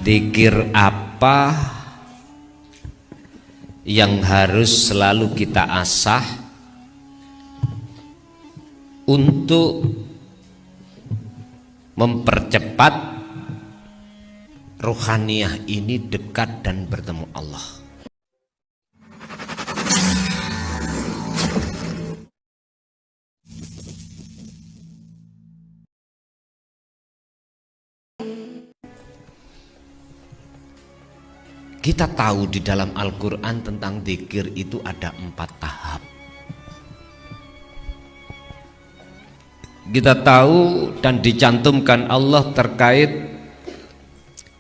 Zikir apa yang harus selalu kita asah untuk mempercepat ruhaniyah ini dekat dan bertemu Allah? Kita tahu di dalam Al-Quran tentang zikir itu ada 4 tahap. Kita tahu dan dicantumkan Allah terkait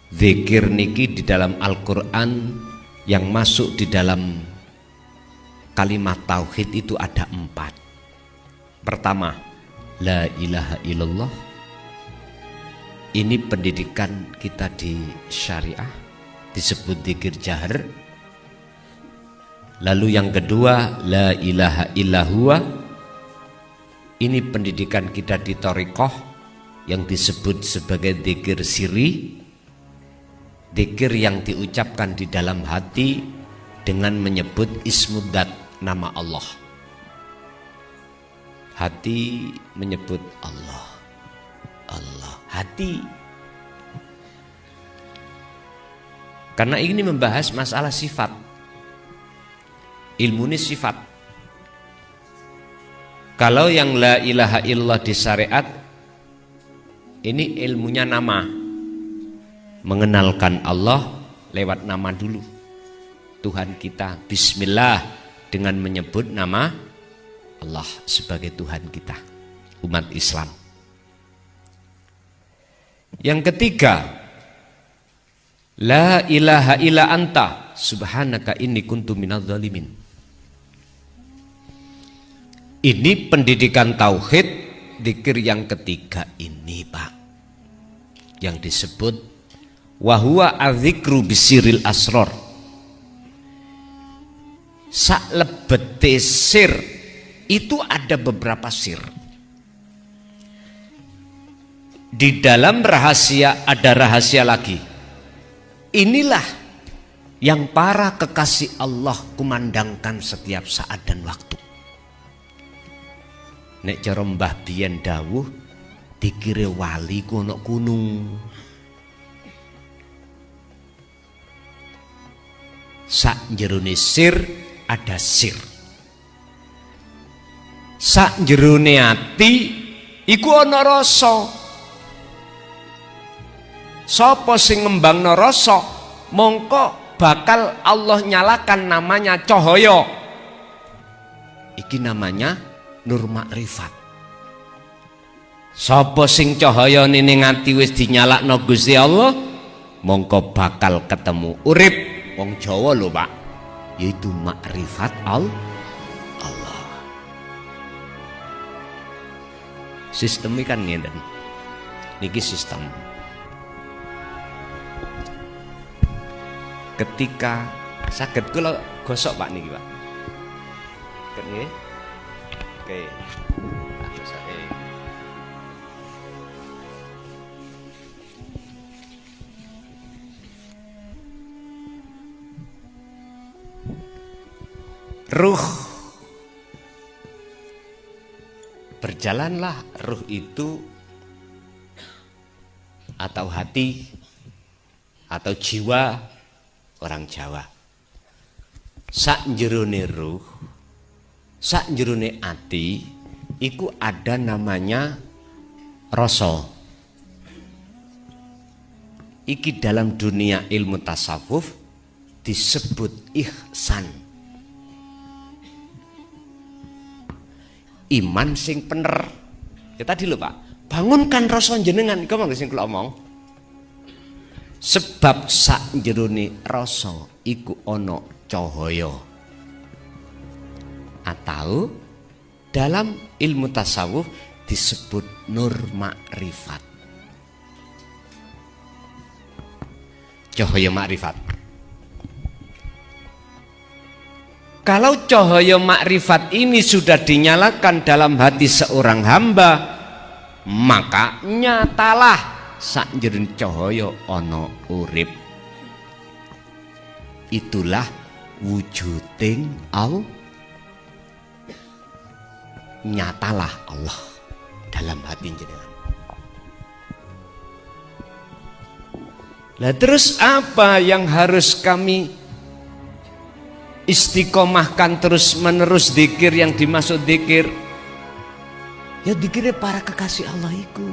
zikir niki di dalam Al-Quran yang masuk di dalam kalimat tauhid itu ada 4. Pertama, la ilaha illallah. Ini pendidikan kita di syariah, disebut zikir jahar. Lalu yang kedua, la ilaha illahuwa. Ini pendidikan kita di thariqah yang disebut sebagai zikir sirri, zikir yang diucapkan di dalam hati dengan menyebut ismuddat, nama Allah. Hati menyebut Allah, Allah, hati. Karena ini membahas masalah sifat. Ilmu ini sifat. Kalau yang la ilaha illallah di syariat, ini ilmunya nama. Mengenalkan Allah lewat nama dulu. Tuhan kita, bismillah, dengan menyebut nama Allah sebagai Tuhan kita, umat Islam. Yang ketiga, la ilaha illa anta subhanaka inni kuntu minadz zalimin. Ini pendidikan tauhid, zikir yang ketiga ini, Pak, yang disebut wa huwa adzikru bisiril asror. Saklebete sir itu ada beberapa sir. Di dalam rahasia ada rahasia lagi. Inilah yang para kekasih Allah kumandangkan setiap saat dan waktu. Nek cara Mbah Biyen dawuh, dikire wali kono gunung. Sak jerone sir ada sir. Sak jerone ati iku ana rasa. Sapa sing ngembangno rasa, mongko bakal Allah nyalakan namanya cahaya. Iki namanya nur makrifat. Sapa sing cahayane ning ati wis dinyalakno Gusti Allah, mongko bakal ketemu urip. Wong Jawa lho, Pak, yaitu makrifat Allah. Sistemnya kan ngeten. Niki sistem. Ketika saged kula gosok Pak niki, Pak. Nggih. Oke. Gosok. Ruh. Berjalanlah ruh itu atau hati atau jiwa orang Jawa. Sak jerone ruh, sak jerone ati iku ada namanya rasa. Iki dalam dunia ilmu tasawuf disebut ihsan. Iman sing bener. Ya tadi lho, Pak, bangunkan rasa jenengan, iku mangke sing kula omong. Sebab sak jerone rasa iku ana cahaya. Atau dalam ilmu tasawuf disebut nur makrifat. Cahaya makrifat. Kalau cahaya makrifat ini sudah dinyalakan dalam hati seorang hamba, maka nyatalah sak njeron cahaya ana urip. Itulah wujuding Allah. Nyatalah Allah dalam hati jenengan. Lah terus apa yang harus kami istiqomahkan terus menerus zikir yang dimaksud zikir? Ya zikirnya para kekasih Allah itu.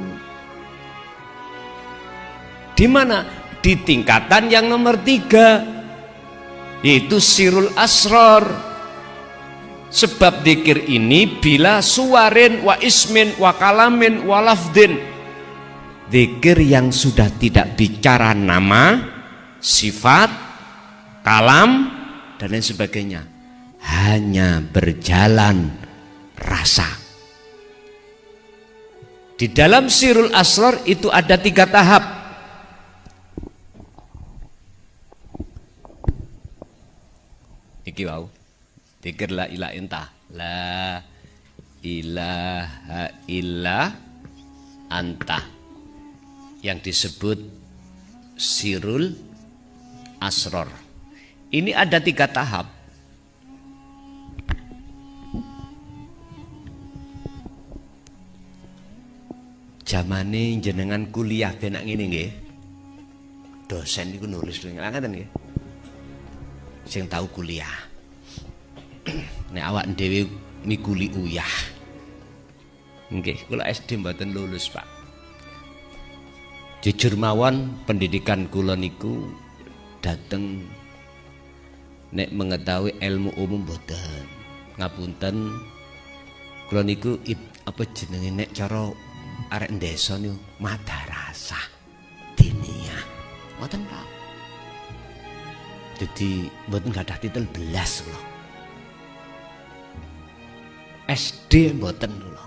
Di mana? Di tingkatan yang nomor 3, yaitu sirul asrar. Sebab zikir ini bila suwarin wa ismin wa kalamin wa lafdin, zikir yang sudah tidak bicara nama, sifat, kalam, dan lain sebagainya, hanya berjalan rasa. Di dalam sirul asrar itu ada 3 tahap. Iki wau, zikir la ilaha intah, la ilaha illa anta, yang disebut sirul asrar. Ini ada 3 tahap. Zamane jenengan kuliah benak ngene nggih. Dosen iku nulis ngaten nggih. Sing tahu kuliah. Nek awak dhewe mikuli uyah. Nggih, kula SD mboten lulus, Pak. Jujur mawon pendidikan kula niku dateng nek mengetahui ilmu umum mboten. Ngapunten kula niku apa jenenge nek cara arek desa niku madrasah diniyah. Mboten Pak. Jadi mboten gadah titel belas kula. SD mboten kula.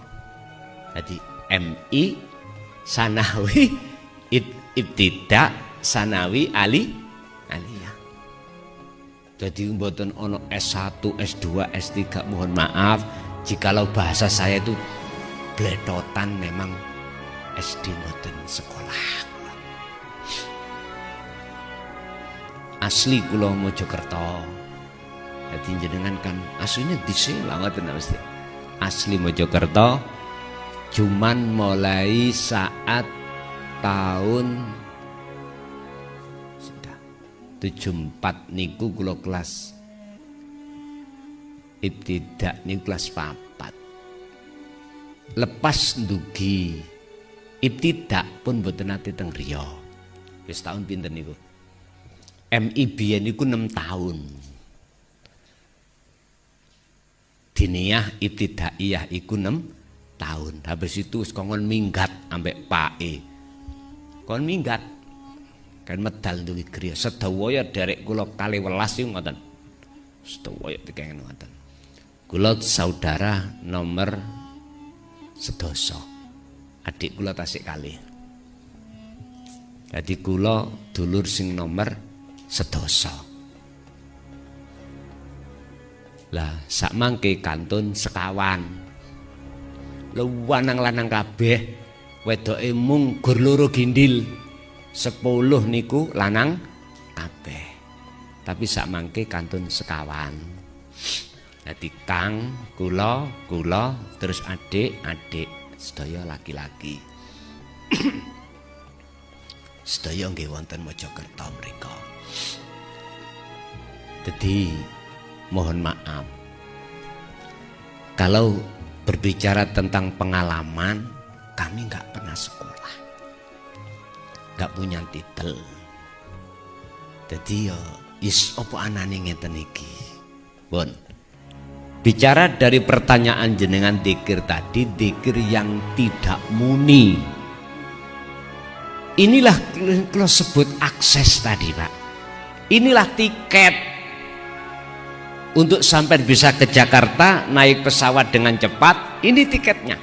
Jadi MI Sanawi Ibtidak Sanawi Aliyah. Jadi mboten ono S1, S2, S3, mohon maaf jikalau bahasa saya itu bletotan, memang SD mboten sekolah. Asli kula Mojokerto. Dadi jenengan kan aslinya dhisik banget mesti. Asli Mojokerto, cuman mulai saat tahun 74 niku kula kelas ibtidak niku kelas 4. Lepas ndugi ibtidak pun mboten nate teng griya. Wis tahun pinten niku? MI biyen niku 6 tahun. Diniyah ibtidaiyah iku 6 tahun. Habis itu kongkon minggat ambek pake. Kon minggat kan medal ndugi griya. Sedaya derek kula 12 niku ngoten. Sedaya dikengen ngoten. Kula saudara nomor 11. Adik kula tasik kalih. Jadi kula dulur sing nomor 11. Lah sak mangke kantun sekawan. Lanang-lanang kabeh, wedoke mung gur loro gindil. 10 niku lanang kabeh. Tapi sak mangke kantun sekawan. Dadi Kang, kula, terus adik, sedaya laki-laki. Sedaya nggih wonten Mojokerto mriku. Jadi mohon maaf kalau berbicara tentang pengalaman, kami nggak pernah sekolah, nggak punya titel. Jadi yo is opo anane ngeten iki. Bon. Bicara dari pertanyaan jenengan dzikir tadi, dzikir yang tidak muni. Inilah kalau sebut akses tadi, Pak. Inilah tiket untuk sampai bisa ke Jakarta naik pesawat dengan cepat. Ini tiketnya.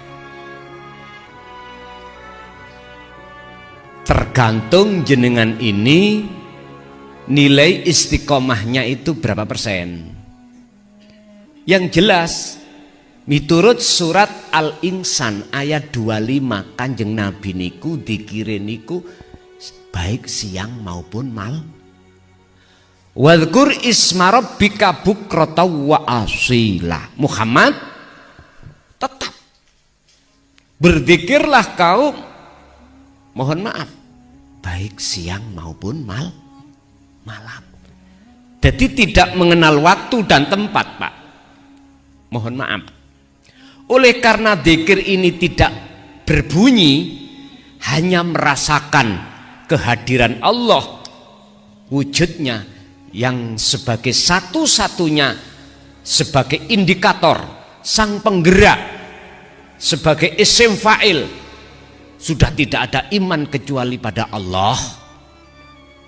Tergantung jenengan ini nilai istiqomahnya itu berapa persen. Yang jelas Miturut surat Al-Insan ayat 25, Kanjeng Nabi niku dikire niku baik siang maupun malam. Wadhkur isma rabbika bukrata wa asila. Muhammad, tetap berzikirlah kau, mohon maaf, baik siang maupun malam. Jadi tidak mengenal waktu dan tempat, Pak. Mohon maaf. Oleh karena zikir ini tidak berbunyi, hanya merasakan kehadiran Allah, wujudnya yang sebagai satu-satunya, sebagai indikator, sang penggerak, sebagai isim fa'il. Sudah tidak ada iman kecuali pada Allah,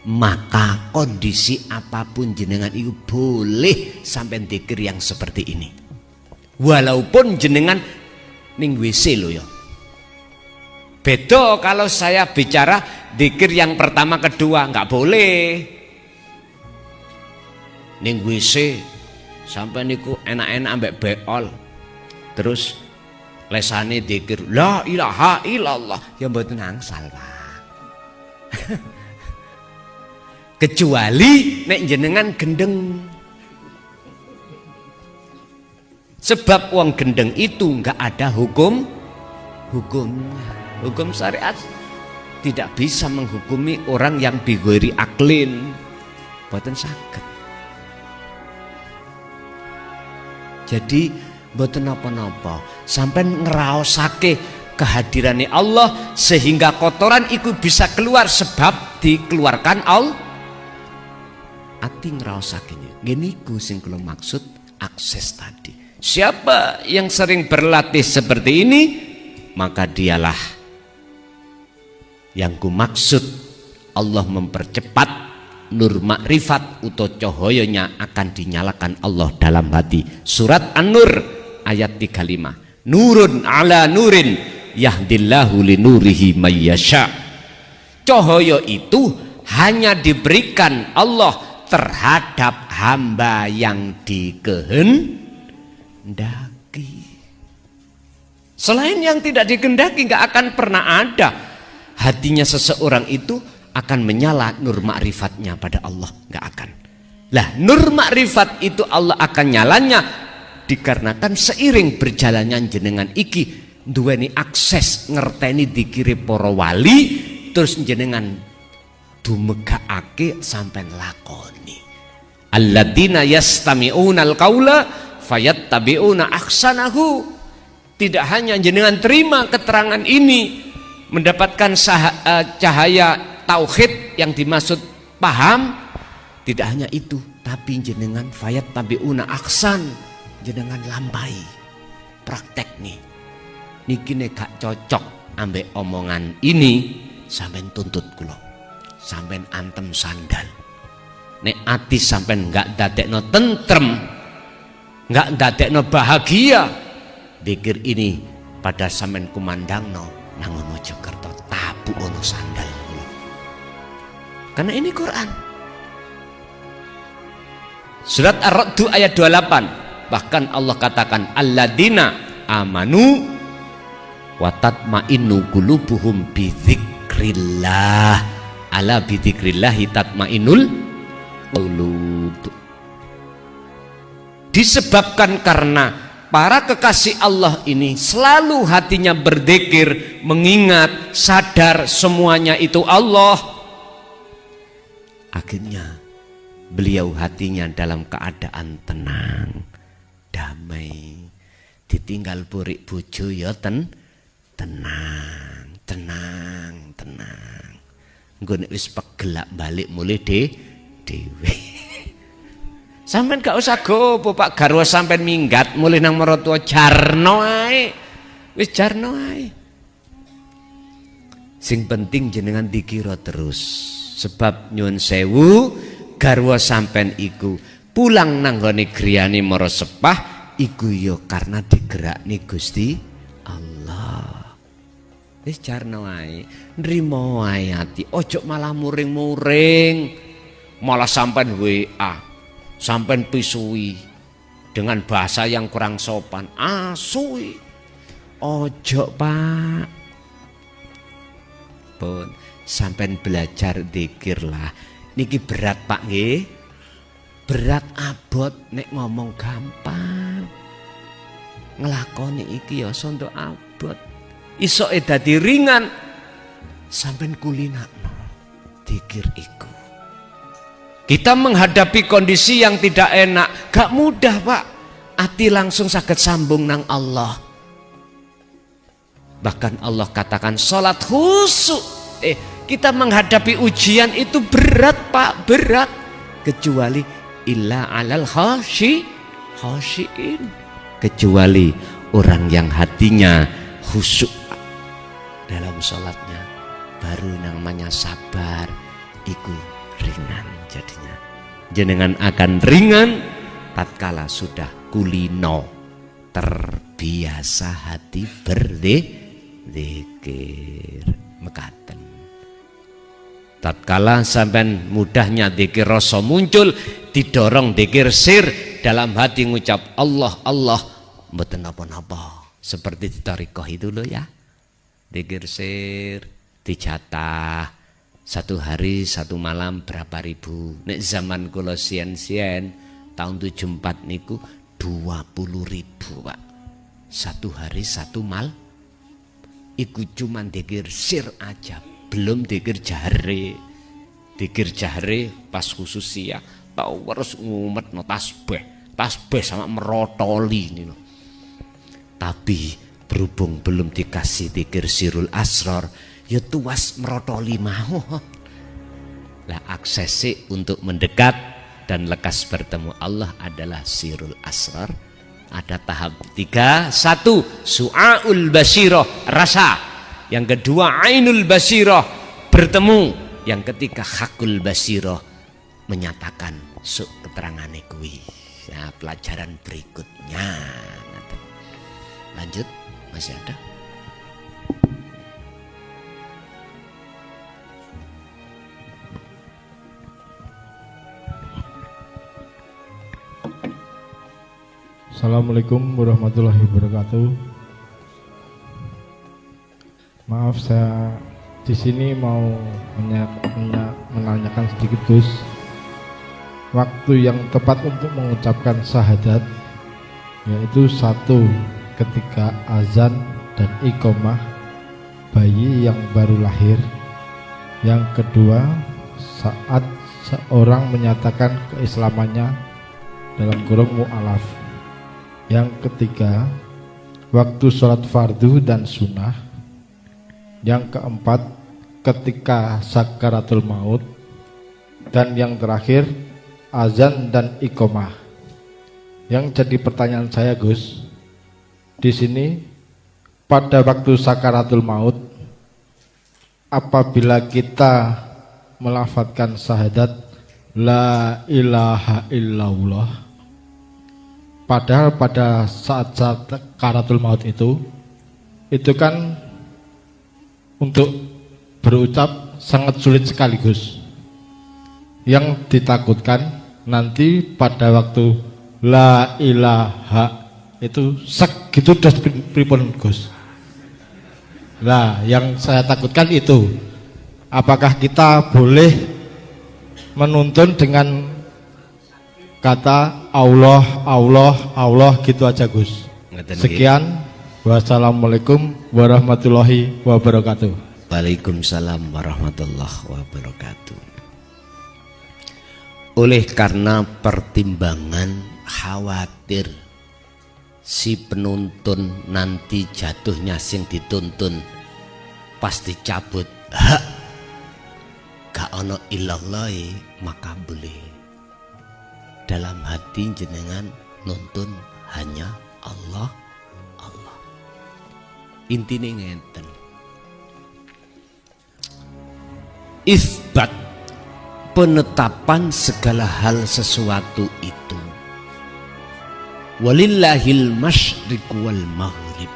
maka kondisi apapun jenengan itu boleh sampai zikir yang seperti ini. Walaupun jenengan ning WC lo ya. Beda kalau saya bicara zikir yang pertama kedua, nggak boleh. Ning WC sampai niku enak-enak ambek beol. Terus lesane zikir la ilaha illallah, ya mboten angsal, Pak. Kecuali nek jenengan gendeng. Sebab wong gendeng itu enggak ada hukum syariat tidak bisa menghukumi orang yang bigori aklin, boten saged. Jadi boten napa-napa, sampean ngraosake kehadirannya Allah sehingga kotoran itu bisa keluar sebab dikeluarkan Allah. Ati ngraosake ngeniku sing kula maksud akses tadi. Siapa yang sering berlatih seperti ini, maka dialah yang ku maksud Allah mempercepat nur makrifat atau cahayanya akan dinyalakan Allah dalam hati. Surat An-Nur ayat 35. Nurun ala nurin yahdillahu linurihi mayyasha. Cahaya itu hanya diberikan Allah terhadap hamba yang dikehendaki. Selain yang tidak dikehendaki nggak akan pernah ada. Hatinya seseorang itu akan menyala nur ma'rifatnya pada Allah, nggak akan. Lah nur ma'rifat itu Allah akan nyalanya dikarenakan seiring berjalannya jenengan iki duweni akses ngerteni dikiri para wali, terus jenengan dumegakake sampai lakoni. Alladzina yastami'una al-qaula fayattabi'una ahsanahu. Tidak hanya jenengan terima keterangan ini, mendapatkan cahaya tauhid yang dimaksud paham, tidak hanya itu, tapi jenengan fayattabi'una ahsan, jenengan lambai praktek nih. Niki nek gak cocok ambek omongan ini, sampean tuntut kula, sampean antem sandal. Nek ati sampean gak dadekno tentrem, nggak ndadekno bahagia, zikir ini pada sampean kumandangno nang Mojokerto tabu ono sandal. Karena ini Quran. Surat Ar-Ra'd ayat 28. Bahkan Allah katakan alladzina amanu wa tatma'innu qulubuhum bi dzikrillah. Ala bi dzikrillah tatma'innul qulub. Disebabkan karena para kekasih Allah ini selalu hatinya berzikir, mengingat, sadar semuanya itu Allah. Akhirnya beliau hatinya dalam keadaan tenang, damai. Ditinggal burik bojo ya tenang. Nggo nek wis pegelak balik mulai dhewe. Sampeyan gak usah gopo Pak, garwa sampeyan minggat mulih nang maratuwa jarno ae. Wis jarno ae. Sing penting jenengan dikira terus. Sebab nyuwun sewu, garwa sampeyan iku pulang nang gone griyane Mara Sepah iku ya karena digerakne Gusti Allah. Wis jarno ae, nrimo ae ati, ojo malah muring-muring. Malah sampeyan WA, sampean pisui dengan bahasa yang kurang sopan. Asui. Ojo Pak. Pun sampean belajar dzikir lah. Niki berat Pak nggih. Berat abot nek ngomong gampang. Ngelakoni iki ya sondo abot. Isoke dadi ringan. Sampean kulinakno dzikir iku. Kita menghadapi kondisi yang tidak enak, gak mudah Pak. Ati langsung saged sambung nang Allah. Bahkan Allah katakan salat khusyuk. Kita menghadapi ujian itu berat Pak, berat. Kecuali illa alal khashiin. Kecuali orang yang hatinya khusyuk dalam salatnya, baru namanya sabar, iku ringan jadinya. Jenengan akan ringan tatkala sudah kulino terbiasa hati berzikir mekaten. Tatkala sampean mudahnya dzikir rasa muncul, didorong dzikir sir dalam hati ngucap Allah Allah mboten napa-napa. Seperti di thariqah itu loh ya. Dzikir sir dijatah 1 hari 1 malam berapa ribu. Nek zaman kula sien-sien tahun 74 niku 20.000 Pak. 1 hari 1 mal. Iku cuman dzikir sir aja, belum dzikir jahre. Dzikir jahre pas khususia tau harus ngumetno tasbih. Tasbih sama merotoli ini loh. Tapi berhubung belum dikasih dzikir sirul asrar, ya tuas merotoli mau. Lah aksesi untuk mendekat dan lekas bertemu Allah adalah sirul asrar. Ada tahap 3, 1 su'aul basirah, rasa. Yang kedua ainul basirah, bertemu. Yang ketiga hakul basirah, menyatakan suk keterangane kuwi. Nah, pelajaran berikutnya. Lanjut, masih ada? Assalamualaikum warahmatullahi wabarakatuh. Maaf, saya di sini mau menanyakan sedikit Gus. Waktu yang tepat untuk mengucapkan syahadat yaitu 1 ketika azan dan iqomah bayi yang baru lahir. Yang kedua saat seorang menyatakan keislamannya dalam kurung mu'alaf. Yang ketiga waktu sholat fardu dan sunnah. Yang keempat ketika sakaratul maut. Dan yang terakhir azan dan iqomah. Yang jadi pertanyaan saya Gus, di sini pada waktu sakaratul maut, apabila kita melafadzkan syahadat la ilaha illallah, padahal pada saat sakaratul maut itu kan untuk berucap sangat sulit sekaligus. Yang ditakutkan nanti pada waktu la ilaha itu sek gitu udah pripun Gus. Nah, yang saya takutkan itu, apakah kita boleh menuntun dengan kata Allah, Allah, Allah gitu aja Gus. Sekian, wassalamualaikum warahmatullahi wabarakatuh. Waalaikumsalam warahmatullahi wabarakatuh. Oleh karena pertimbangan khawatir si penuntun nanti jatuhnya sing dituntun pasti cabut hak gak ono illallahi, maka boleh dalam hati jenengan nuntun hanya Allah, Allah. Intine ngenten. Isbat, penetapan segala hal sesuatu itu. Walillahil masyriq wal maghrib,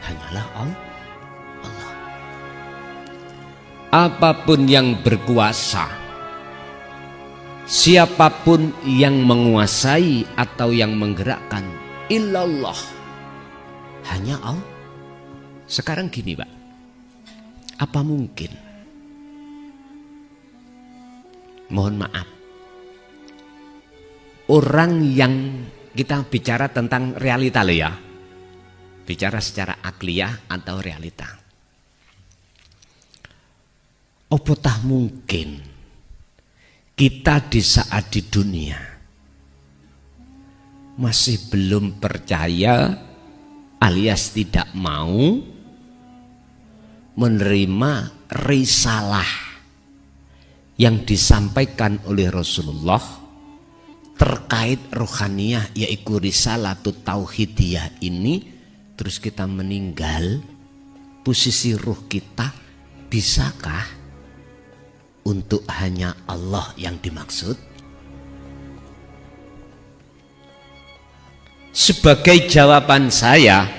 hanyalah Allah. Apapun yang berkuasa siapapun yang menguasai atau yang menggerakkan illallah, hanya Allah. Sekarang gini Pak, apa mungkin, mohon maaf, orang yang kita bicara tentang realita loh ya, bicara secara akliyah atau realita, apatah mungkin kita di saat di dunia masih belum percaya alias tidak mau menerima risalah yang disampaikan oleh Rasulullah terkait rohaniyah, yaitu risalatut tauhidiyah ini, terus kita meninggal, posisi ruh kita bisakah untuk hanya Allah yang dimaksud? Sebagai jawaban saya,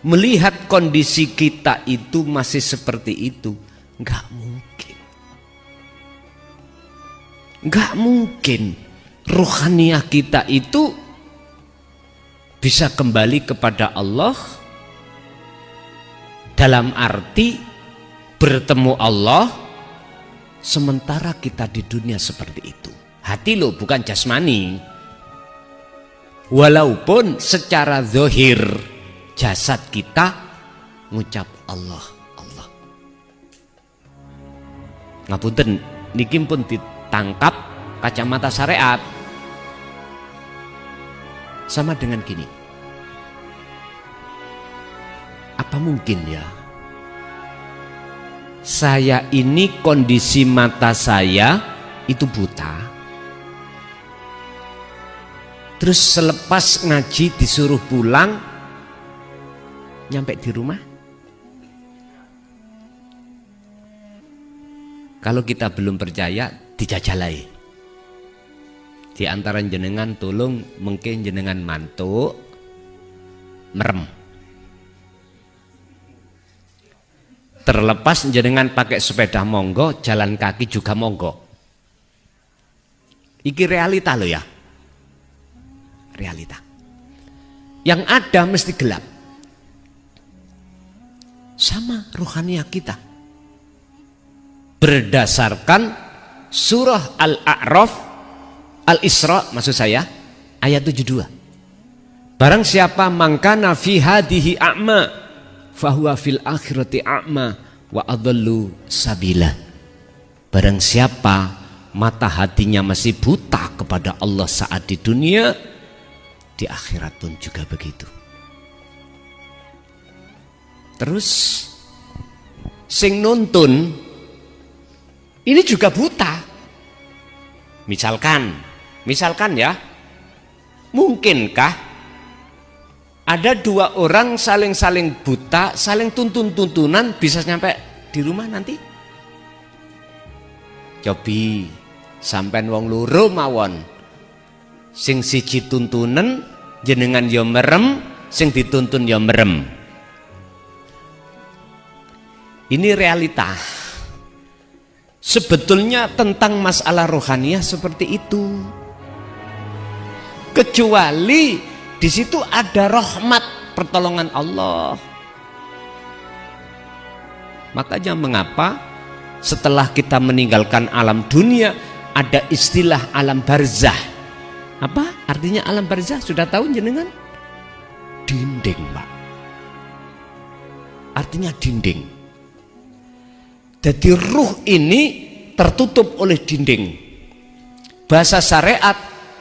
melihat kondisi kita itu masih seperti itu, nggak mungkin. Nggak mungkin ruhaniyah kita itu bisa kembali kepada Allah dalam arti bertemu Allah sementara kita di dunia seperti itu. Hati lo, bukan jasmani. Walaupun secara zahir jasad kita ngucap Allah, Allah. Ngapunten, niki pun ditangkap kacamata syariat. Sama dengan gini, apa mungkin ya saya ini kondisi mata saya itu buta, terus selepas ngaji disuruh pulang, nyampe di rumah, kalau kita belum percaya dijajalai. Di antara jenengan tolong mungkin jenengan mantuk merem. Terlepas jenengan pakai sepeda monggo, jalan kaki juga monggo. Iki realita loh ya. Realita. Yang ada mesti gelap. Sama rohaniyah kita. Berdasarkan surah Al-A'raf, Al-Isra maksud saya, ayat 72. Barang siapa mangkana fi hadihi a'ma fahuwa fil akhirati a'ma wa adallu sabila. Barang siapa mata hatinya masih buta kepada Allah saat di dunia, di akhirat pun juga begitu. Terus sing nuntun ini juga buta. Misalkan ya, mungkinkah ada dua orang saling buta, saling tuntunan bisa nyampe di rumah nanti? Cobi sampean wong loro mawon, sing siji tuntunan jenengan ya merem, sing dituntun ya merem. Ini realita. Sebetulnya tentang masalah rohaniyah seperti itu. Kecuali di situ ada rahmat pertolongan Allah. Makanya mengapa setelah kita meninggalkan alam dunia ada istilah alam barzah. Apa artinya alam barzah? Sudah tahu jenengan? Dinding, Pak. Artinya dinding. Jadi ruh ini tertutup oleh dinding. Bahasa syariat,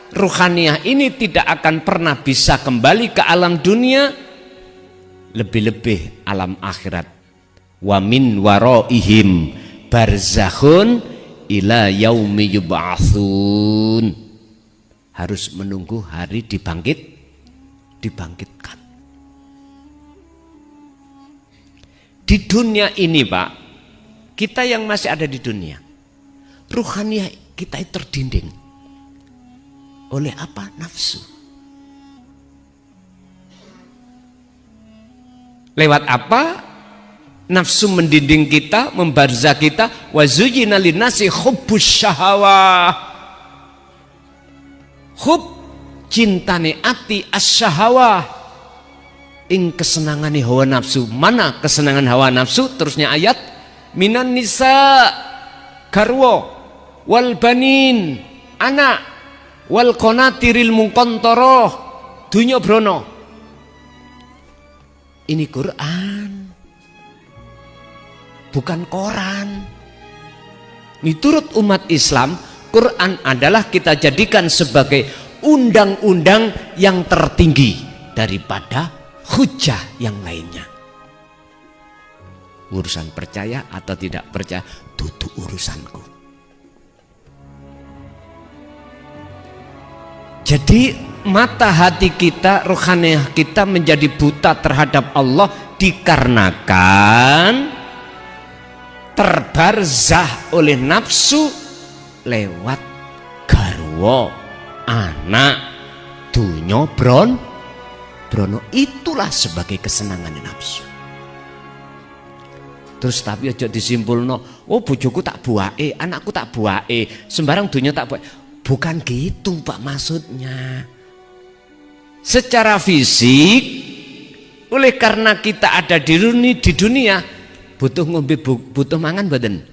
ruhaniyah ini tidak akan pernah bisa kembali ke alam dunia, lebih-lebih alam akhirat. Wa min waraihim barzakhun ila yaumi yub'atsun. Harus menunggu hari dibangkitkan. Di dunia ini, Pak, kita yang masih ada di dunia, ruhaniyah kita itu terdinding oleh apa? Nafsu. Lewat apa? nafsu mendinding kita, membarza kita. Wa zuyyina linnasi hubbus syahawah, hub cintane ati asyahawah, ing kesenangane hawa nafsu. Mana kesenangan hawa nafsu? Terusnya ayat, minan nisa garwa wal banin anak wal qanatiril muqantarah dunya brono. Ini Quran, bukan koran. Menurut umat Islam, Quran adalah kita jadikan sebagai undang-undang yang tertinggi daripada hujah yang lainnya. Urusan percaya atau tidak percaya, itu urusanku. Jadi mata hati kita, rohaniah kita menjadi buta terhadap Allah dikarenakan terbarzah oleh nafsu lewat garwa, anak, dunya, brono. Itulah sebagai kesenangan nafsu. Terus tapi aja disimpulno, oh bojoku tak buake, anakku tak buake, sembarang dunia tak buake. Bukan gitu Pak maksudnya. Secara fisik, oleh karena kita ada di dunia, butuh ngombe, butuh mangan mboten?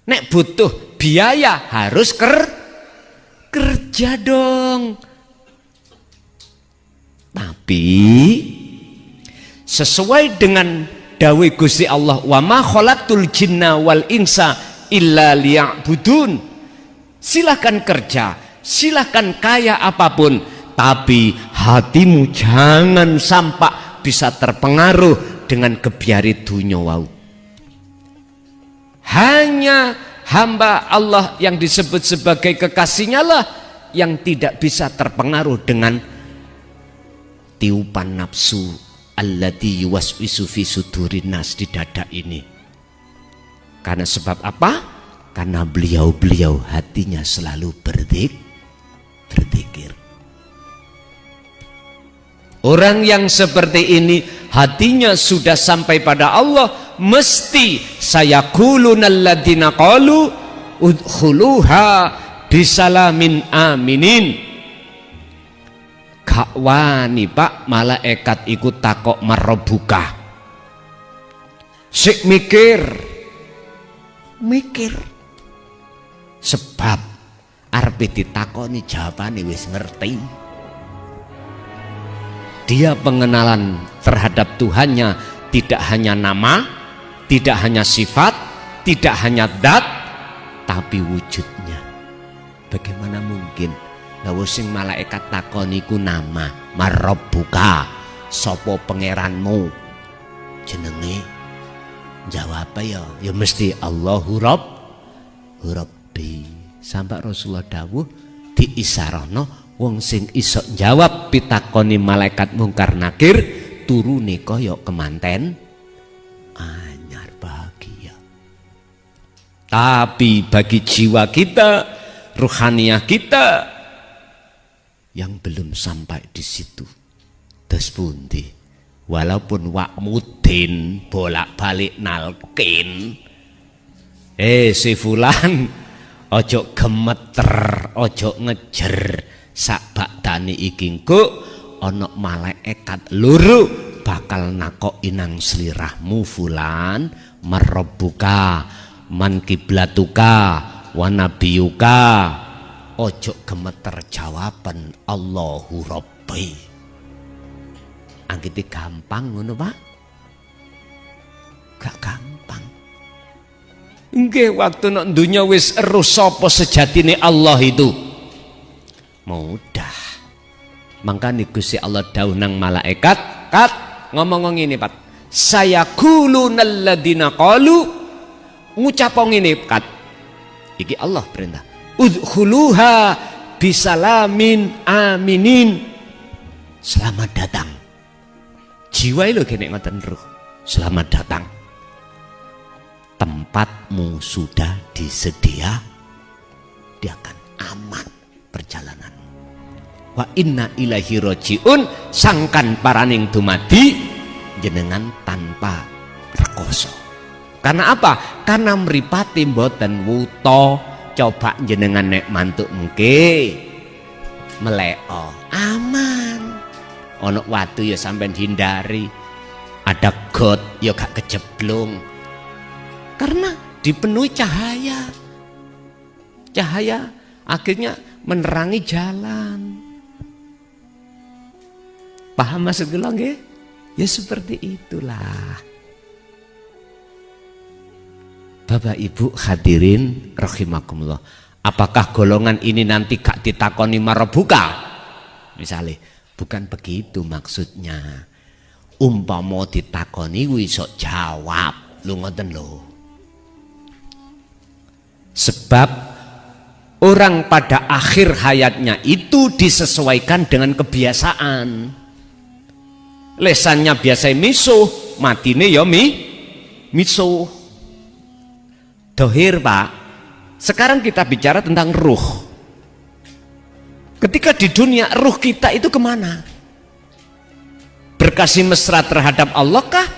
Nek butuh biaya harus kerja dong. Tapi sesuai dengan dawuh Gusti Allah, wa ma khalaqtul jinna wal insa illa liya'budun. Silahkan kerja, silahkan kaya apapun, tapi hatimu jangan sampai bisa terpengaruh dengan kebiari dunya wau. Hanya hamba Allah yang disebut sebagai kekasihnya lah yang tidak bisa terpengaruh dengan tiupan nafsu allati yuwaswisu fi sudurin nas, di dada ini. Karena sebab apa? Karena beliau hatinya selalu berzikir. Orang yang seperti ini hatinya sudah sampai pada Allah, mesti sayakulunal ladzina qalu udkhuluha bisalamin aminin. Gak wani Pak malaikat ikut takok marrobuka. Sik mikir. Sebab arep ditakoni jawabane wis ngerti. Dia pengenalan terhadap Tuhannya tidak hanya nama, tidak hanya sifat, tidak hanya zat, tapi wujudnya. Bagaimana mungkin lha sing malaikat takoni ku nama, marabbuka, sapa pangeranmu? Jenenge jawab ya mesti Allahu Rabbi. Sampai Rasulullah dawuh diisarahno wong sing iso jawab pitakoni malaikat mungkar nakir turune kaya kemanten anyar, bahagia. Tapi bagi jiwa kita, ruhaniah kita yang belum sampai di situ, terus pundi? Walaupun wak mudin bolak-balik nalkin, si fulan ojo gemeter, ojo ngejer, sak baktani iki engko ana malaikat loro bakal nakoki nang slirahmu fulan, marabbuka, man kiblatuka, wa nabiyuka. Ojo gemeter jawaban Allahu Rabbi. Angkite gampang ngono Pak? Gak gampang. Nggih, waktu nek dunya wis eruh sapa sejatine Allah itu mudah. Mangkane Gusti Allah dawuh nang malaikat, kat ngomong ngene Pak. Sayaqulunal ladzina qalu, ngucap ngene kat. Iki Allah perintah. Udkhuluha bisalamin aminin. Selamat datang. Jiwa itu kene ngoten ruh. Selamat datang. Tempatmu sudah disediakan, aman perjalanan. Wa inna ilaihi rajiun, sangkan paraning dumadi jenengan tanpa rekoso. Karena apa? Karena mripate mboten wuta. Coba jenengan nek mantuk mengke meleo aman. Ono watu ya sampean hindari. Ada got ya gak kejeblung. Karena dipenuhi cahaya. Cahaya akhirnya menerangi jalan. Paham maksud kula nggih? Ya seperti itulah. Bapak Ibu hadirin rahimakumullah. Apakah golongan ini nanti gak ditakoni marabuka? Misalnya, bukan begitu maksudnya. Umpama ditakoni kuwi iso jawab. Lu ngoten lho. Sebab orang pada akhir hayatnya itu disesuaikan dengan kebiasaan. Lesannya biasa misuh, matine ya misuh. Dohir Pak, sekarang kita bicara tentang ruh. Ketika di dunia ruh kita itu kemana? Berkasih mesra terhadap Allah kah?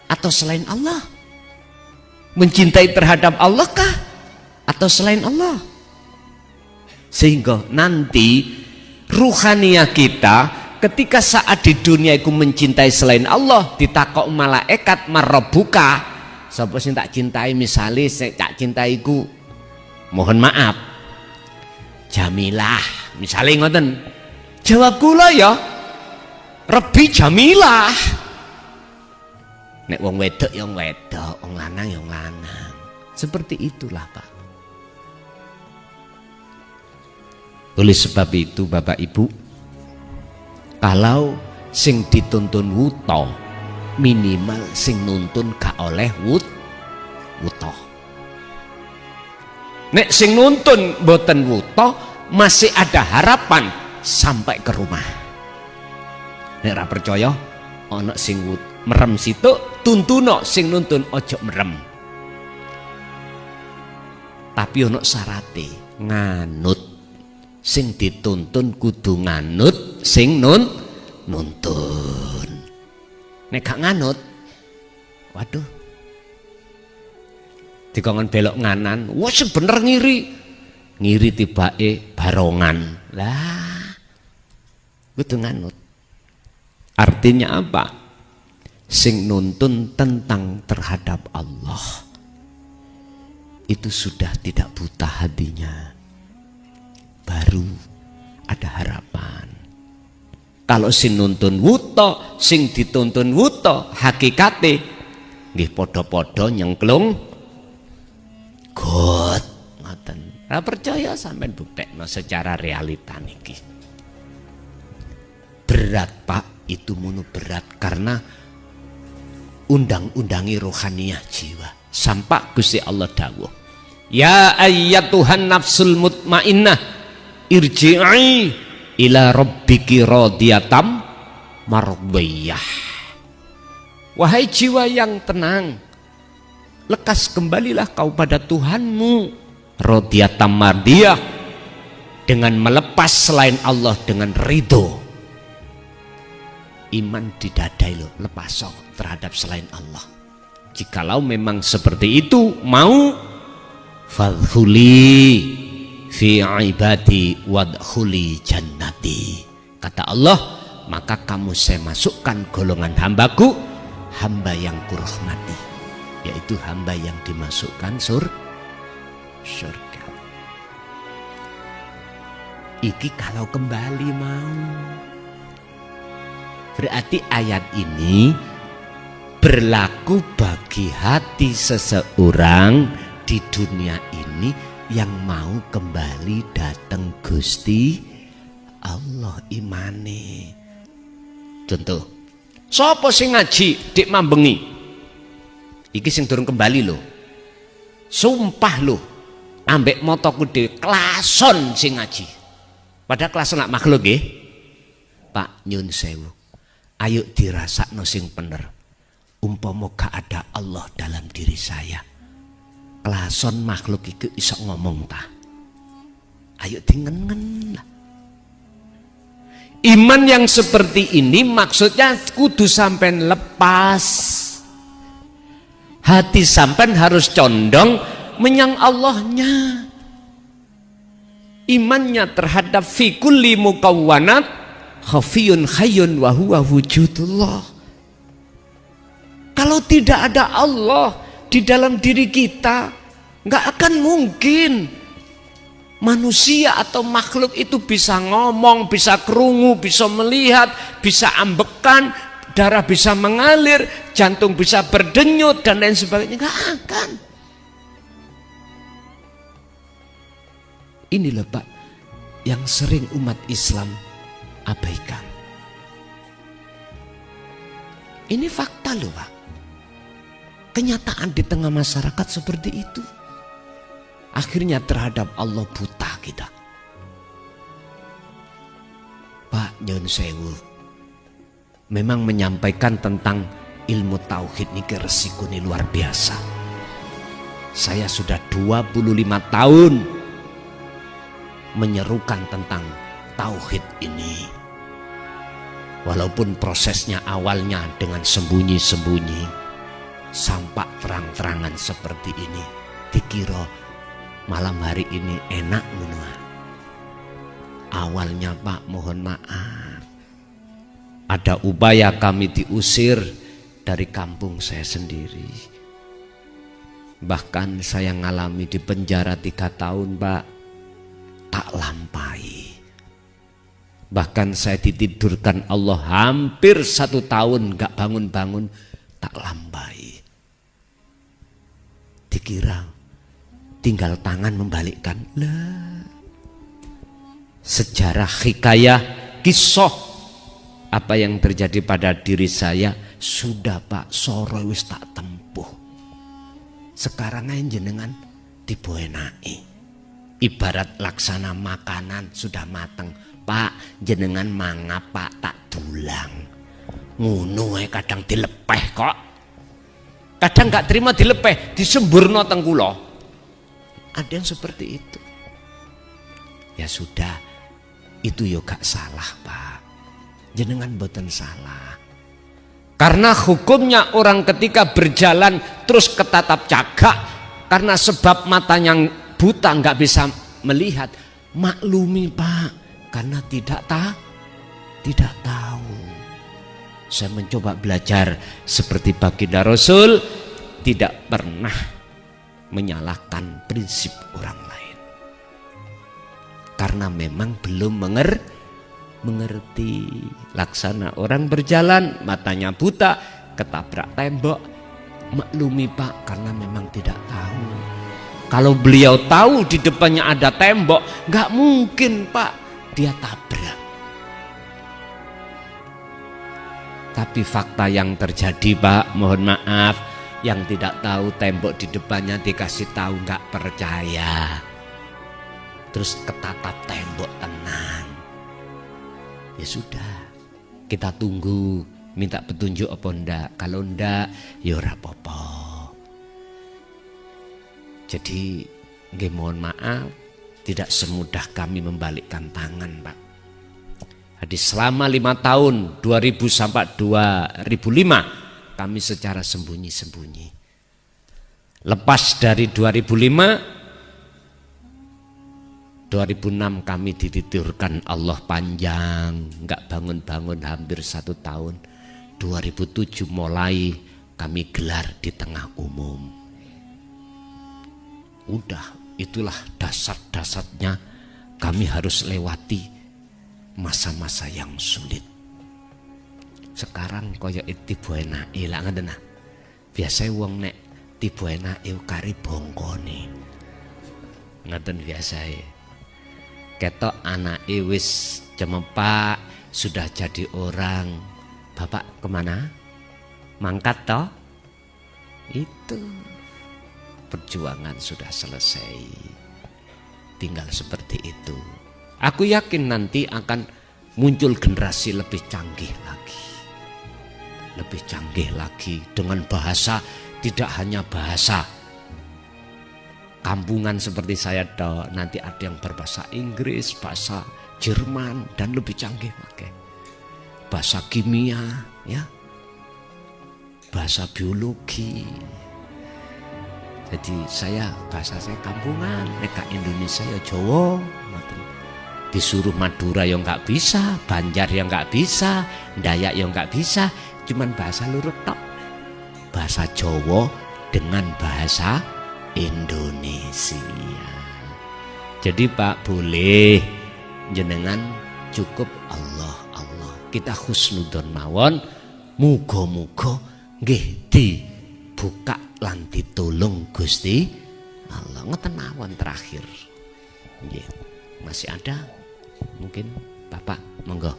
Atau selain Allah? Mencintai terhadap Allah kah? Atau selain Allah? Sehingga nanti ruhaniah kita ketika saat di dunia itu mencintai selain Allah, ditakok malaikat marabuka. Sapa sing tak cintai, misalnya sing tak cintai ku mohon maaf Jamilah, misalnya ngoten. Jawab kula ya Rebi Jamilah. Nek wong wedok ya wedok, wong lanang ya lanang. Seperti itulah Pak. Oleh sebab itu Bapak Ibu, kalau sing dituntun wuto, minimal sing nuntun gak oleh wuto. Nek sing nuntun boten wuto, masih ada harapan sampai ke rumah. Nek ra percaya ana sing merem situ, tuntuno sing nuntun ojo merem. Tapi ana syarate, nganut. Sing dituntun kudu nganut sing nuntun. Nek gak nganut, waduh, dikongkon belok nganan, wah sebener ngiri tibake barongan lah, kudu nganut. Artinya apa? Sing nuntun tentang terhadap Allah itu sudah tidak buta hatinya, baru ada harapan. Kalau sing nuntun wuto, sing dituntun wuto, hakikate nggih padha-padha nyengklung got ngoten. Ora percaya sampean buktekno secara realita niki. Berat Pak, itu munu berat karena undang-undangi rohaniah jiwa. Sampai Gusti Allah dawuh, ya ayyatuhan nafsul mutmainnah irji'i ila rabbiki radiyatam mardiyah. Wahai jiwa yang tenang, lekas kembalilah kau pada Tuhanmu, radiyatam mardiyah, dengan melepas selain Allah dengan ridho. Iman didadai loh, lepas terhadap selain Allah. Jikalau memang seperti itu mau, fadkhuli fi ibadi wadkhuli jannati. Kata Allah, maka kamu saya masukkan golongan hambaku, hamba yang kurahmati, yaitu hamba yang dimasukkan surga. Iki kalau kembali mau. Berarti ayat ini berlaku bagi hati seseorang di dunia ini yang mau kembali datang Gusti Allah imane. Contoh, sapa sing ngaji dik mambengi, iki sing durung kembali lho, sumpah lho, ambek motoku dhewe klason sing ngaji. Padahal klason lak makhluk nggih. Pak nyun sewu, ayo dirasakno sing bener. Umpama gak ada Allah dalam diri saya, klason makhluk itu iso ngomong ta? Ayo dingengen lah. Iman yang seperti ini maksudnya kudu sampean lepas Hati sampean harus condong menyang Allahnya. Imannya terhadap fi kulli mukawwanat khafiyun hayyun wa huwa wujudullah. Kalau tidak ada Allah di dalam diri kita, nggak akan mungkin manusia atau makhluk itu bisa ngomong, bisa kerungu, bisa melihat, bisa ambekan, darah bisa mengalir, jantung bisa berdenyut dan lain sebagainya. Nggak akan. Inilah Pak yang sering umat Islam abaikan. Ini fakta loh Pak. Kenyataan di tengah masyarakat seperti itu. Akhirnya terhadap Allah buta kita. Pak nyun sewu, memang menyampaikan tentang ilmu tauhid ini resiko ini luar biasa. Saya sudah 25 tahun menyerukan tentang tauhid ini. Walaupun prosesnya awalnya dengan sembunyi-sembunyi, sampai terang-terangan seperti ini, dikira malam hari ini enak menua. Awalnya Pak mohon maaf, ada upaya kami diusir dari kampung saya sendiri. Bahkan saya ngalami di penjara 3 tahun Pak, tak lampai. Bahkan saya ditidurkan Allah hampir 1 tahun gak bangun-bangun, tak lampai. Dikira tinggal tangan membalikkan. Lah, sejarah hikayah kisah apa yang terjadi pada diri saya sudah Pak soro wis tak tempuh. Sekarang aja jenengan diboenai. Ibarat laksana makanan sudah mateng, Pak jenengan mangap Pak tak dulang. Ngono ae kadang dilepeh kok. Kadang gak terima dilepeh, disemburno teng kula. Ada yang seperti itu. Ya sudah, itu yo gak salah Pak. Jenengan boten salah. Karena hukumnya orang ketika berjalan terus ketatap cagak, karena sebab matanya buta nggak bisa melihat, maklumi Pak, karena tidak tahu. Saya mencoba belajar seperti baginda Rasul, tidak pernah menyalahkan prinsip orang lain. Karena memang belum mengerti. Laksana orang berjalan, matanya buta, ketabrak tembok, maklumi Pak, karena memang tidak tahu. Kalau beliau tahu di depannya ada tembok, nggak mungkin Pak dia tabrak. Tapi fakta yang terjadi Pak, mohon maaf, yang tidak tahu tembok di depannya dikasih tahu nggak percaya, terus ketatap tembok tenang. Ya sudah, kita tunggu minta petunjuk apa ndak. Kalau ndak ya ora apa-apa. Jadi nggih mohon maaf, tidak semudah kami membalikkan tangan Pak. Jadi selama 5 tahun 2000 sampai 2005 kami secara sembunyi-sembunyi. Lepas dari 2005, 2006 kami ditidurkan Allah panjang, nggak bangun-bangun hampir 1 tahun. 2007 mulai kami gelar di tengah umum. Udah, itulah dasar-dasarnya kami harus lewati masa-masa yang sulit. Sekarang koyo tiba enake lah ngoten nah. Biasa wong nek tiba enake kari bongkone. Ngoten biasae. Ketok anake wis cemepak, sudah jadi orang. Bapak kemana? Mangkat toh? Itu. Perjuangan sudah selesai. Tinggal seperti itu. Aku yakin nanti akan muncul generasi lebih canggih lagi. Lebih canggih lagi dengan bahasa, tidak hanya bahasa kampungan seperti saya toh. Nanti ada yang berbahasa Inggris, bahasa Jerman, dan lebih canggih lagi. Bahasa kimia, ya, bahasa biologi. Jadi bahasa saya kampungan, nek Indonesia ya Jawa. Disuruh Madura yang nggak bisa, Banjar yang nggak bisa, Dayak yang nggak bisa, cuman bahasa lurut tok. Bahasa Jawa dengan bahasa Indonesia. Jadi Pak boleh jenengan cukup Allah Allah. Kita husnudon mawon, muga-muga nggih dibuka lan ditulung Gusti Allah. Ngoten mawon terakhir. Nggih. Masih ada? Mungkin Bapak, monggo.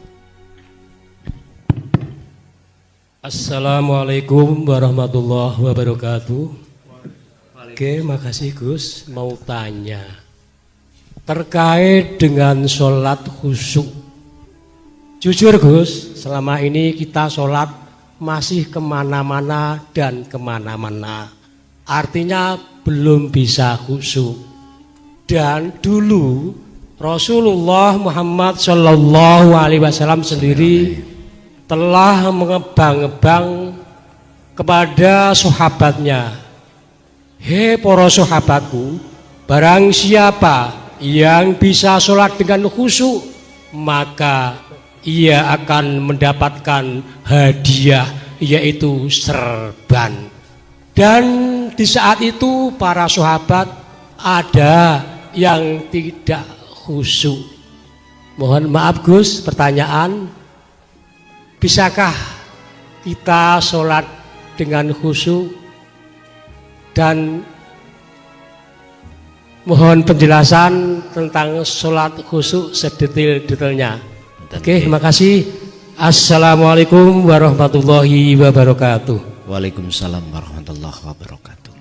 Assalamualaikum warahmatullahi wabarakatuh. Oke, makasih Gus. Mau tanya terkait dengan sholat khusyuk. Jujur Gus, selama ini kita sholat masih kemana-mana dan kemana-mana. Artinya belum bisa khusyuk. Dan dulu Rasulullah Muhammad Shallallahu Alaihi Wasallam sendiri telah mengebang-ebang kepada sahabatnya, hei para sahabatku, barang siapa yang bisa sholat dengan khusyuk, maka ia akan mendapatkan hadiah, yaitu serban. Dan di saat itu para sahabat ada yang tidak khusyuk. Mohon maaf Gus, pertanyaan, bisakah kita sholat dengan khusyuk? Dan mohon penjelasan tentang sholat khusyuk sedetail-detailnya. Oke, terima kasih. Assalamualaikum warahmatullahi wabarakatuh. Waalaikumsalam warahmatullahi wabarakatuh.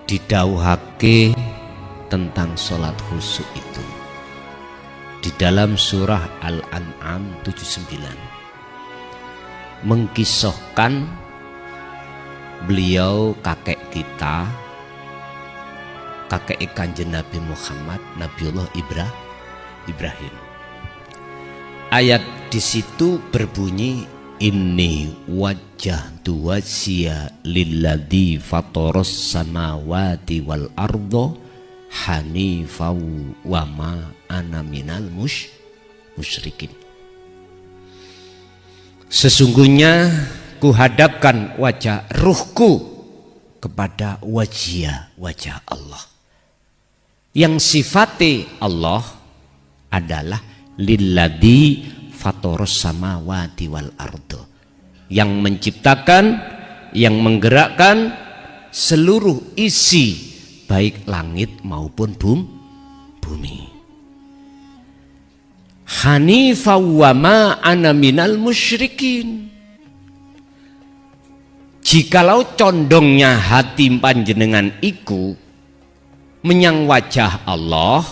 Didhawuhake tentang sholat khusyuk itu di dalam surah Al-An'am 79 mengkisahkan beliau kakek kita, kakek Kanjeng Nabi Muhammad, Nabiullah Ibrahim. Ayat di situ berbunyi, inni wajjahtu wajhiya lilladzi fataras samawati wal arda hanifau wa ma ana minal musyrikin. Sesungguhnya kuhadapkan wajah ruhku kepada wajah Allah yang sifati Allah adalah lilladzi fataras samawati wal ardo, yang menciptakan, yang menggerakkan seluruh isi baik langit maupun bumi. Hanifa wa ma ana minal musyrikin. Jikalau condongnya hati panjenengan iku menyang wajah Allah,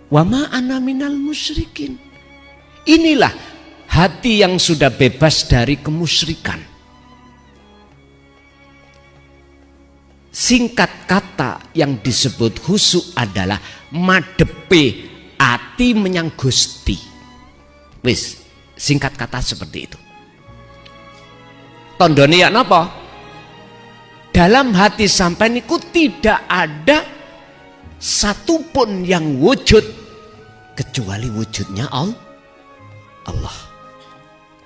wa ma ana minal musyrikin. Inilah hati yang sudah bebas dari kemusyrikan. Singkat kata yang disebut khusyuk adalah madepe ati menyang Gusti. Wis, singkat kata seperti itu. Tondone ya napa? Dalam hati sampai niku tidak ada satupun yang wujud kecuali wujudnya Allah.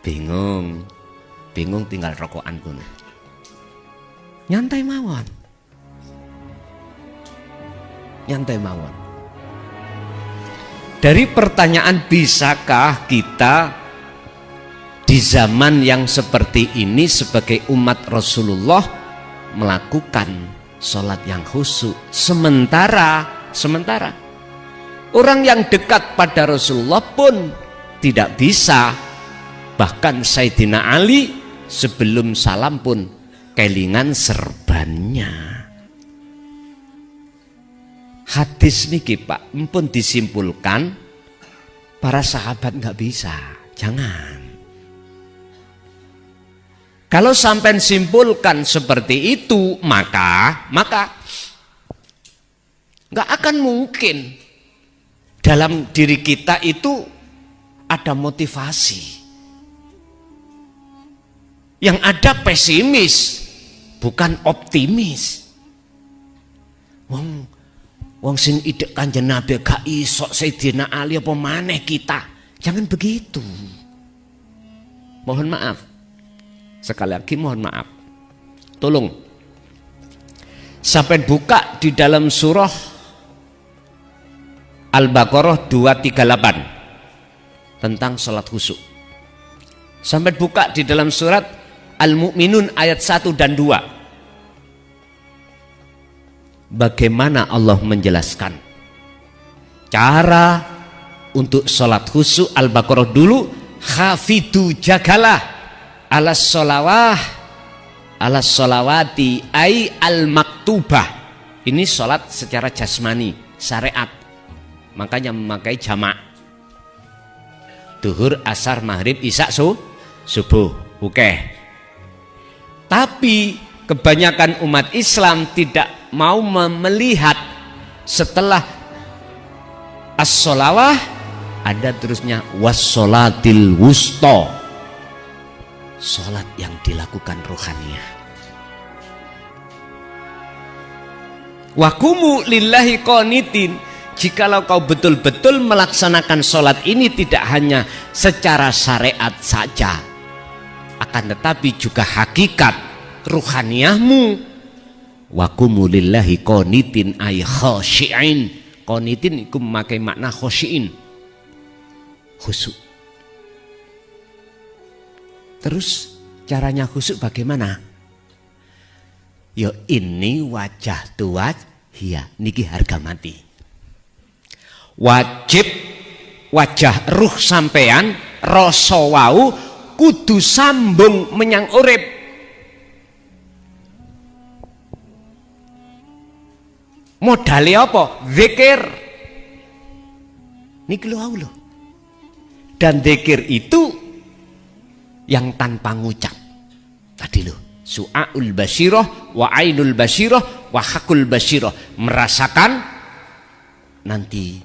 Bingung tinggal rokokan pun. Nyantai mawon. Dari pertanyaan bisakah kita di zaman yang seperti ini sebagai umat Rasulullah melakukan sholat yang khusyuk, sementara orang yang dekat pada Rasulullah pun tidak bisa. Bahkan Sayyidina Ali sebelum salam pun kelingan serbannya. Hadis niki Pak, mpun disimpulkan para sahabat nggak bisa, jangan. Kalau sampai simpulkan seperti itu, maka nggak akan mungkin dalam diri kita itu ada motivasi. Yang ada pesimis, bukan optimis. Wong sing idek Kanjeng Nabi gak iso Sayyidina Ali apa maneh kita. Jangan begitu. Mohon maaf. Sekali lagi mohon maaf. Tolong. Sampai buka di dalam surah Al-Baqarah 238 tentang salat khusyuk. Sampai buka di dalam surat Al-Mu'minun ayat 1 dan 2. Bagaimana Allah menjelaskan cara untuk salat khusyuk. Al-Baqarah dulu. Khafidu jagalah alas sholawati ay al-maktubah. Ini salat secara jasmani, syariat. Makanya memakai jamak. Duhur, asar, maghrib, isya, subuh. Oke. Tapi kebanyakan umat Islam tidak mau melihat setelah as-sholawah ada terusnya was-sholatil wusta, sholat yang dilakukan rohaniyah. Wakumu lillahi qanitin. Jikalau kau betul-betul melaksanakan sholat ini tidak hanya secara syariat saja, akan tetapi juga hakikat ruhaniyahmu. Wakumu lillahi qanitin ay khashi'in. Qanitin itu memakai makna khashi'in, khusyuk. Terus caranya khusyuk bagaimana? Yo ini wajah tuwaj hiya niki harga mati. Wajib wajah ruh sampean rasa wau kudu sambung menyang urip. Modale apa? Zikir. Niki lho. Dan zikir itu yang tanpa ngucap. Tadi loh, su'aul basyirah wa ainul basyirah wa hakul basyirah. Merasakan, nanti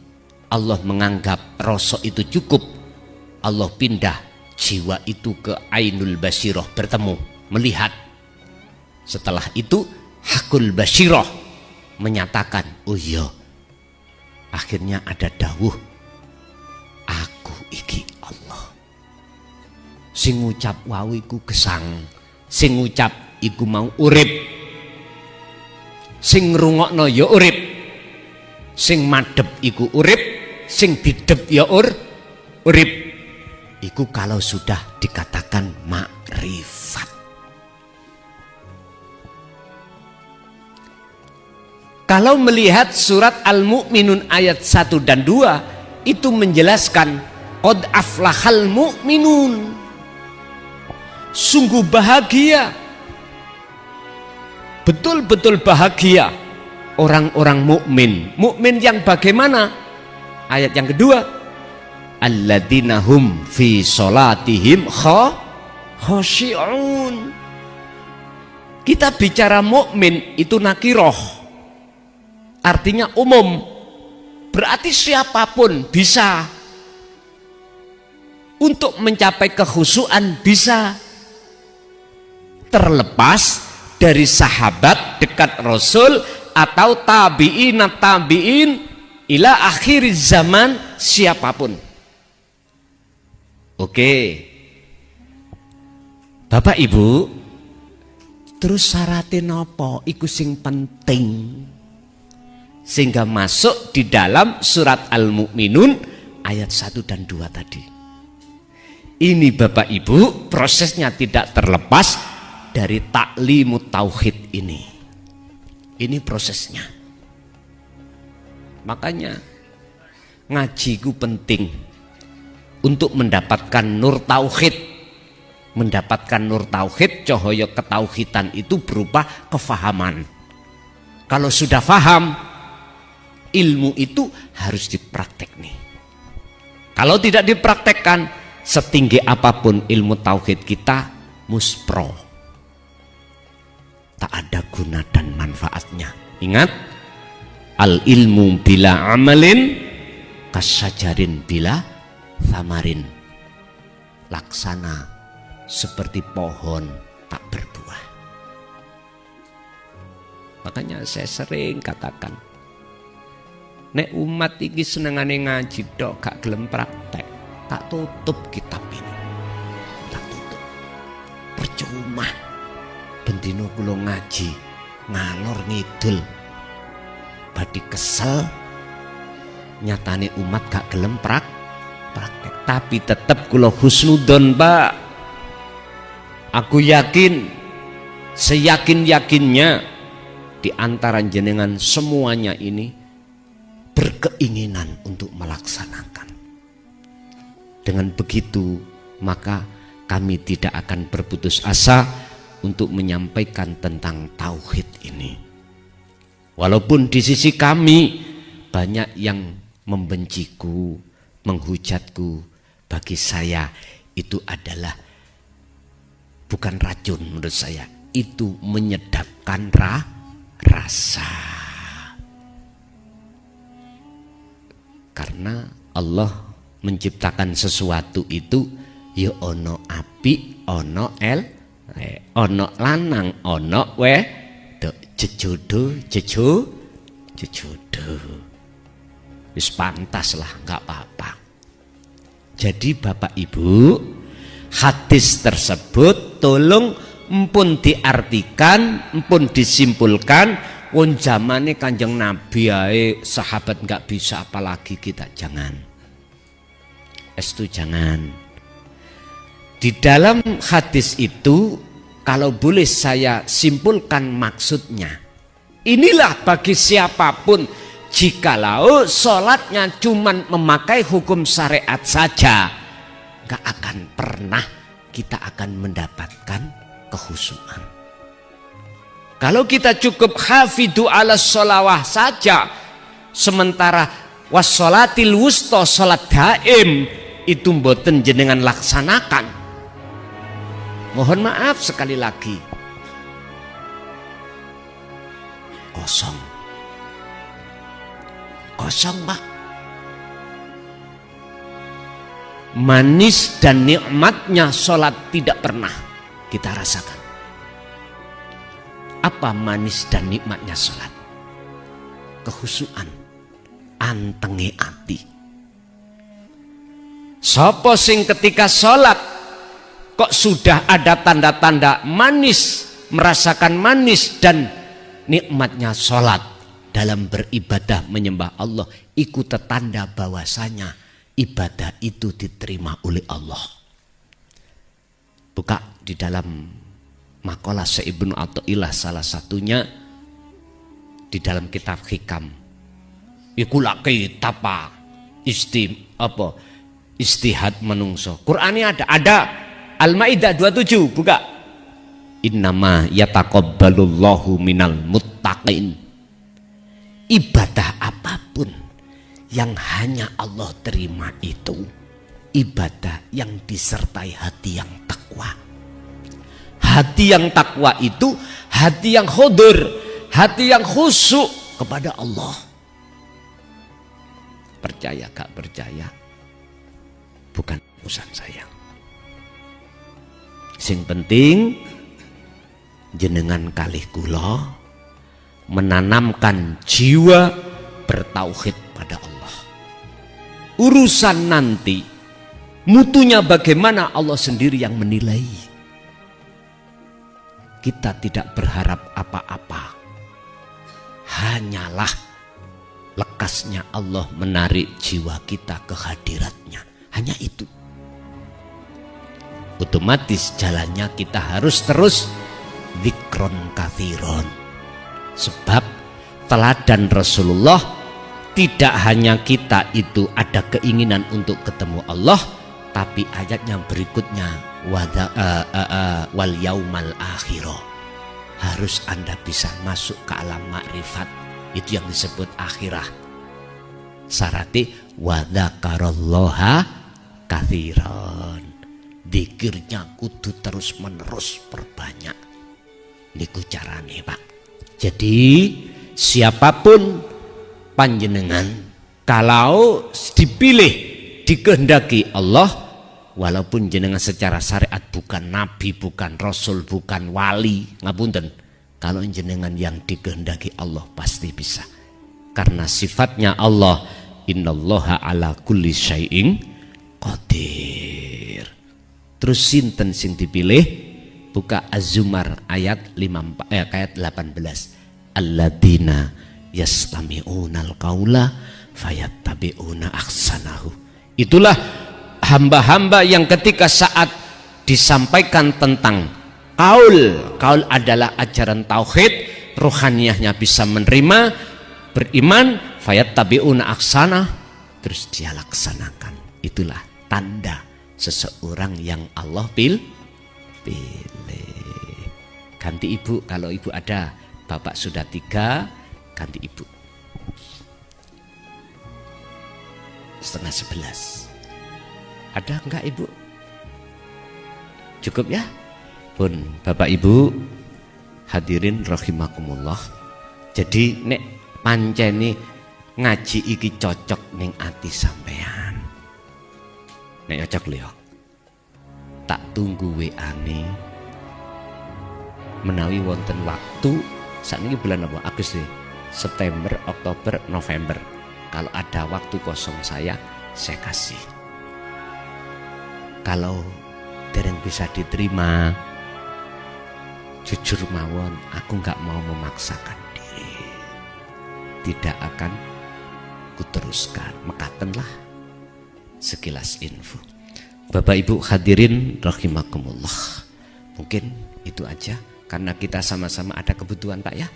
Allah menganggap rasa itu cukup. Allah pindah jiwa itu ke ainul basyirah, bertemu, melihat. Setelah itu hakul basyirah menyatakan, oh iya, akhirnya ada dawuh, aku iki Allah. Sing ngucap wau iku gesang, sing ngucap iku mau urip, sing ngrungokno ya urip, sing madhep iku urip, sing didhep ya urip. Iku kalau sudah dikatakan makrifat. Kalau melihat surat Al-Mu'minun ayat 1 dan 2 itu menjelaskan qad aflahal mu'minun. Sungguh bahagia, betul-betul bahagia orang-orang mukmin. Mukmin yang bagaimana? Ayat yang kedua, alladzina hum fi sholatihim khashi'un. Kita bicara mukmin itu nakiroh, artinya umum, berarti siapapun bisa untuk mencapai kekhusyuan, bisa, terlepas dari sahabat dekat Rasul atau tabi'in ila akhir zaman, siapapun. Oke, Bapak Ibu, terus syaratnya nopo iku sing penting sehingga masuk di dalam surat Al-Mu'minun ayat 1 dan 2 tadi. Ini Bapak Ibu, prosesnya tidak terlepas dari taklimut tauhid ini. Ini prosesnya. Makanya ngajiku penting untuk mendapatkan nur tauhid. Mendapatkan nur tauhid, cahaya ketauhidan itu berupa kefahaman. Kalau sudah faham, ilmu itu harus dipraktek nih. Kalau tidak dipraktekkan, setinggi apapun ilmu tauhid kita, muspro, tak ada guna dan manfaatnya. Ingat, al ilmu bila amalin kasajarin bila thamarin. Laksana seperti pohon tak berbuah. Makanya saya sering katakan, nek umat iki senengane ngaji tok gak gelem praktek, tak tutup kitab ini. Tak tutup. Percuma. Bendino kula ngaji ngalor ngidul. Badhe kesel. Nyatane umat gak gelem praktek. Tapi tetep kula husnudon, Pak. Aku yakin, seyakin-yakinnya di antara jenengan semuanya ini berkeinginan untuk melaksanakan. Dengan begitu, maka kami tidak akan berputus asa untuk menyampaikan tentang tauhid ini. Walaupun di sisi kami banyak yang membenciku, menghujatku, bagi saya itu adalah bukan racun menurut saya, itu menyedapkan rasa. Karena Allah menciptakan sesuatu itu ya ono api, ono ono lanang, ono jejodoh. Wis pantas lah, nggak apa-apa. Jadi Bapak Ibu, hadis tersebut tolong empun diartikan, empun disimpulkan. Wong zamane Kanjeng Nabi ae sahabat nggak bisa, apalagi kita. Jangan. Estu jangan. Di dalam hadis itu, kalau boleh saya simpulkan maksudnya, inilah bagi siapapun, jikalau sholatnya cuman memakai hukum syariat saja, gak akan pernah kita akan mendapatkan kehusuan. Kalau kita cukup hafidhu ala sholawah saja, sementara wassolatil wusta, sholat daim itu mboten jenengan laksanakan, mohon maaf sekali lagi, kosong, Pak. Manis dan nikmatnya sholat tidak pernah kita rasakan. Apa manis dan nikmatnya sholat? Kehusuan, antenge ati. Sopo sing ketika sholat kok sudah ada tanda-tanda manis, merasakan manis dan nikmatnya sholat dalam beribadah menyembah Allah, ikut tanda bahwasanya ibadah itu diterima oleh Allah. Buka di dalam makalah Ibnu Athaillah salah satunya di dalam kitab Hikam. Iku lak kitab istihad menungso. Qur'annya ada Al-Maidah 27, buka. Innama yataqabbalullahu minal muttaqin. Ibadah apapun yang hanya Allah terima itu ibadah yang disertai hati yang takwa. Hati yang takwa itu hati yang khudur, hati yang khusyuk kepada Allah. Percaya gak percaya bukan urusan saya. Sing penting jenengan kalih kula menanamkan jiwa bertauhid pada Allah. Urusan nanti mutunya bagaimana, Allah sendiri yang menilai. Kita tidak berharap apa-apa, hanyalah lekasnya Allah menarik jiwa kita ke hadiratnya. Hanya itu. Otomatis jalannya kita harus terus dzikron katsiron. Sebab teladan Rasulullah, tidak hanya kita itu ada keinginan untuk ketemu Allah, tapi ayat yang berikutnya wal yaumal akhirah, harus Anda bisa masuk ke alam makrifat, itu yang disebut akhirah. Syaratnya wa dzakarallaha katsiran, zikirnya kudu terus menerus perbanyak. Niku carane, Pak. Jadi siapapun panjenengan, kalau dipilih dikehendaki Allah, walaupun jenengan secara syariat bukan nabi, bukan rasul, bukan wali, ngapunten, Kalau jenengan yang dikehendaki Allah pasti bisa. Karena sifatnya Allah, innallaha ala kulli syai'in qadir. Terus sinten sing dipilih? Buka Az-Zumar ayat 18. Alladzina yastami'unal qaula fayattabi'una ahsanahu. Itulah hamba-hamba yang ketika saat disampaikan tentang kaul adalah ajaran tauhid, rohaniyahnya bisa menerima, beriman, fayattabi'una ahsanah, terus dia laksanakan. Itulah tanda seseorang yang Allah pilih. Ganti ibu, kalau ibu ada, bapak sudah 3, ganti ibu. 10:30. Ada enggak ibu? Cukup ya? Pun bapak ibu hadirin rahimakumullah. Jadi nek panceni ngaji iki cocok ning ati sampean. Nek cocok lho, tak tunggu WA-ne menawi wonten waktu. Saat ini bulan apa? Agustus, September, Oktober, November. Kalau ada waktu kosong saya kasih. Kalau dereng bisa diterima, jujur mawon, aku nggak mau memaksakan diri. Tidak akan kuteruskan. Mekatenlah sekilas info. Bapak Ibu hadirin rahimakumullah. Mungkin itu aja, karena kita sama-sama ada kebutuhan Pak ya.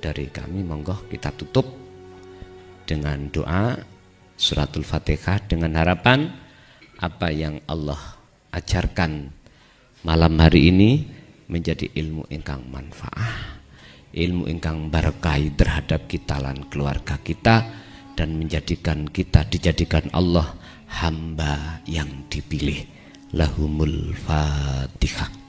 Dari kami monggo kita tutup dengan doa suratul Fatihah, dengan harapan apa yang Allah ajarkan malam hari ini menjadi ilmu ingkang manfaat, ilmu ingkang barakai terhadap kita lan keluarga kita, dan dijadikan Allah hamba yang dipilih. Lahumul Fatihah.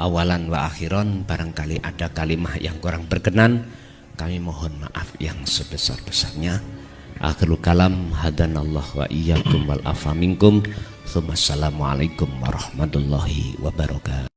Awalan wa akhiran, barangkali ada kalimah yang kurang berkenan, kami mohon maaf yang sebesar-besarnya. Akhirul kalam, hadanallah wa iyyakum wal afa minkum. Assalamualaikum warahmatullahi wabarakatuh.